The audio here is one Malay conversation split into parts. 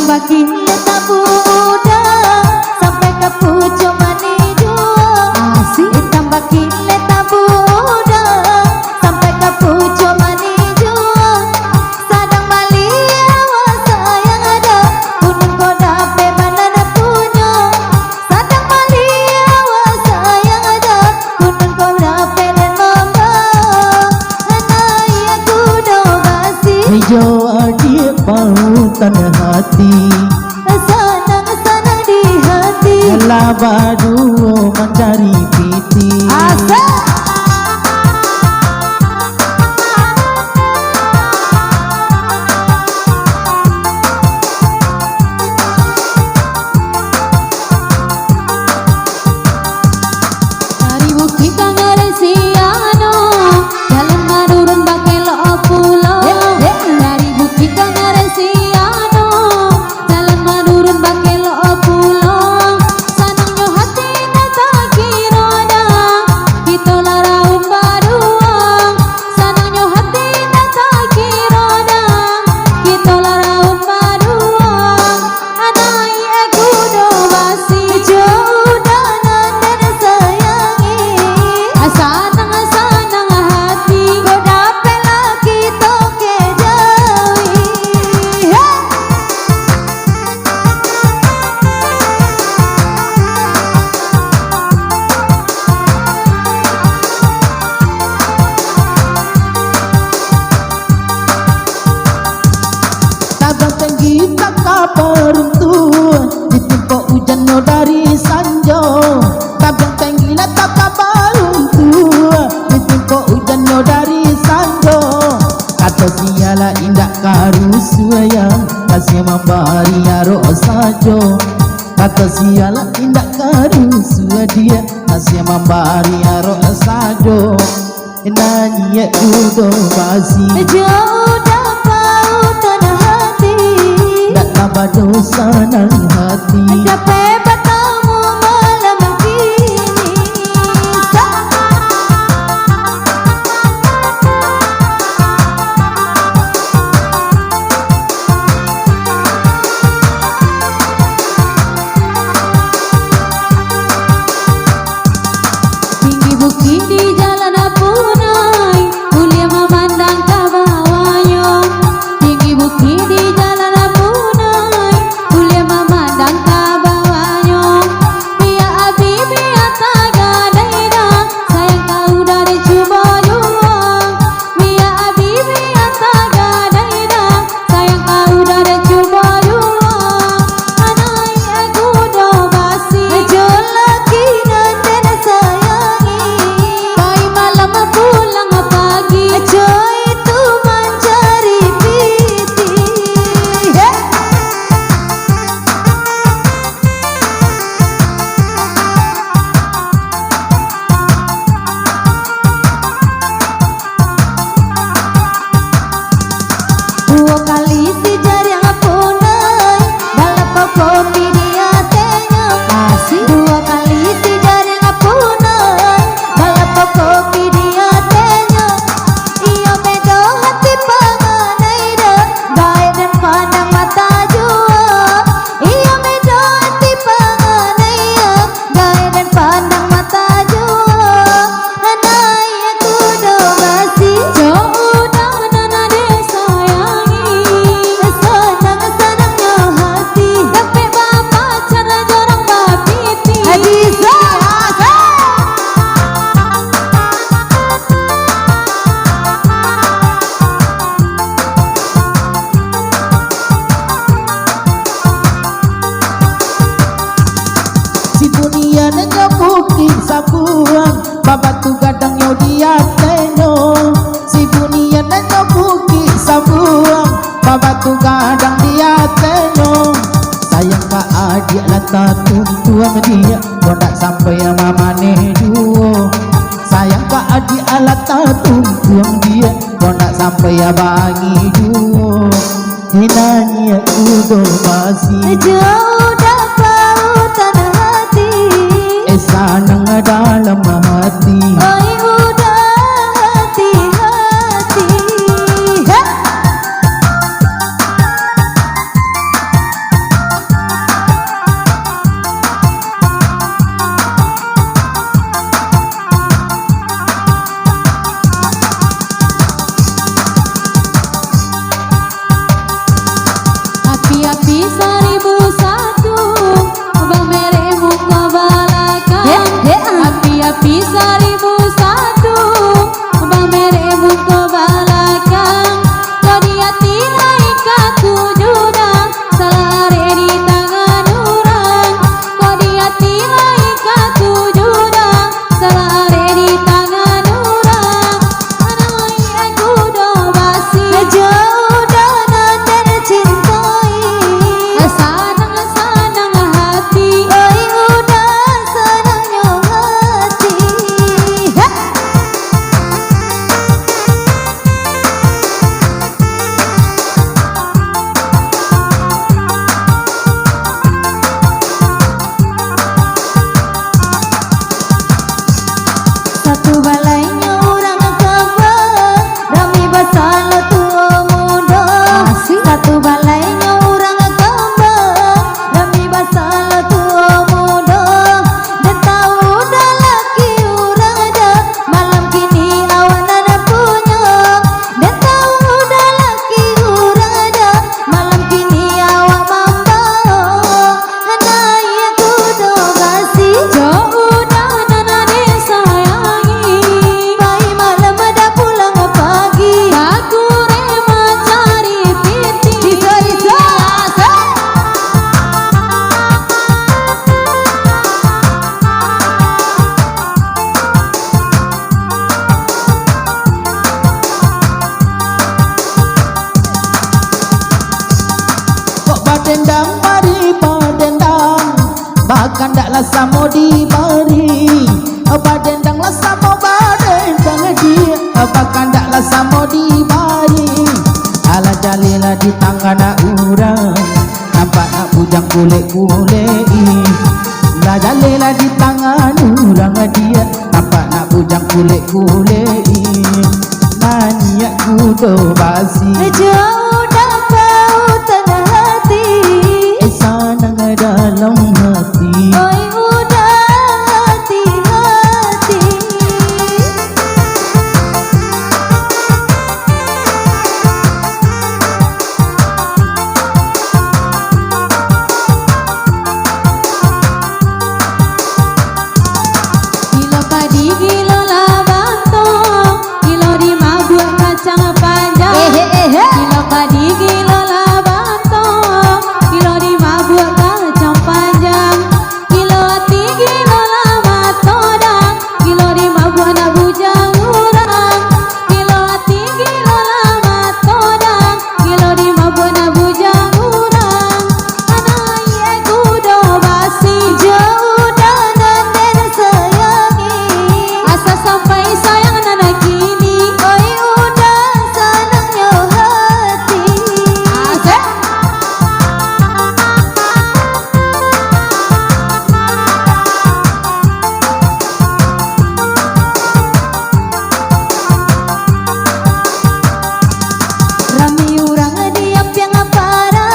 Makin tak mudah sampai ke pucuk mani jua. Hitam makin tak mudah sampai ke pucuk mani jua. Sadang malia sayang ada kuning koda pe mana punya. Sadang malia sayang ada kuning koda pe dan mama. Anai aku doa kasih hijau adik pautan hati. Senang-senang di hati Labadu mencari piti. Asal dari bukit Tangare Siano jalan menurun bakelo pulau. Dari bukit Tangare Siano jalan menurun bakelo pulau. Sanangnya hati nata kiroda kita laraun baruang. Sanangnya hati nata kiroda kita laraun baruang. Anai aku dobasi jauh dan sayangi. Sanang-sanang hati kau dapat lagi toke jawi. Tabang tinggi tak kabar untuh ditimpa hujan no dari sanjo. Tabang tinggi tak kabar untuh ditimpa hujan no dari sanjo. Kata siala indak karusu yang kasih membari aro sajo. Kata siala indak karusu dia kasih membari aro sajo. Nanya udo basi Jauh dapat tanah hati tak tambah dosa nang hati. dapat bertemu malam kini. Tinggi bukit di jalan Apunai mulia memandang ke bawahnya. Tinggi bukit di jalan Apunai mulia memandang ke bawahnya. Biar abi biar tak gadai sayang kau dari cuba juang. Biar abi biar tak gadai sayang kau dari cuba juang. Anai aku dobasi jolaki nanti sayangi. Kai malam pulang pagi coy itu mencari piti. Dua kali si jari apunai dalam kopi dia tanya. Dua kali si jari apunai dalam kopi dia tanya. Ia beda hati panganai dah baik dan pandang mata jua. Ia beda hati panganai baik dan pandang mata jua. Anai aku dobasi jauh dan nade sayangi. Senang-senangnya hati dapat bapak cara jorang bapiti. Hadiza Si dunia nanya bukit sabuang babatu gadang yo dia tenyo. Si dunia nanya bukit sabuang babatu gadang dia tenyo. Sayang ka adik lata tuntuan dia kau tak sampai mama ne duo. Sayang ka adik lata tuntuan dia kau tak sampai bangi duo. Hinanya udo masih jauh dapat tanah hati. sanang dalam hati. Oi udah hati-hati. Satu balainya orang kebang, rami basalo tua muda. Satu balainya orang kebang, rami basalo tua muda. Dan tahu dah laki orang ada, malam kini awan ada punya. Dan tahu dah laki orang ada, malam kini awak membawa. Hanai kudo kasih jauh dah nana disayangi. Pai malam ada pulang pagi, aku rema cari piti. Bisa kok badendang mari badendang, bahkan daklah samo dibari. Badendang lah samo badendang dia, bahkan daklah samo dibari. Ala jalila di tangan nak urang, nampak nak bujang kulit-kulit. La jalila di tangan urang dia, nampak nak bujang kulit-kulit. Nanya kudo basi jauh dah kau tanah hati. sanang dalam hati. Oi udah hati-hati. Kilo padi kilo labantong, kilo di mabuk kacang panjang. Kilo padi kilo labantong, kilo di mabuk kacang panjang. Kilo hati kilo lama todang, kilo di mabuk nak bujang urang. Kilo hati kilo lama todang, kilo di mabuk nak bujang urang. Anai kudo basi jauh dan nanen sayangi. Asa sampai sayang nana kini, oi udah senangnya hati. Asik. Rami urang diam yang para,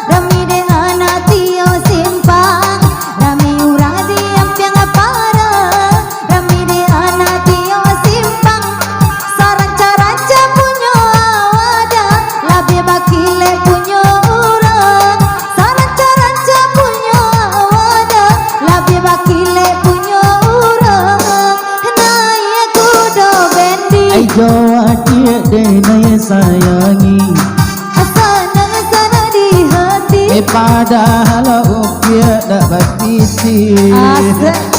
rami dengan hati yo simpang. Rami urang diam yang para, rami dengan hati yo simpang. Saranca-ranca punya awada, labi bakile punya urang. Saranca-ranca punya awada, labi bakile punya urang. Naya kudo bendi, Ai jawa dia denai sayangi. sana di hati. Padahal dia dah berpisi. Asik.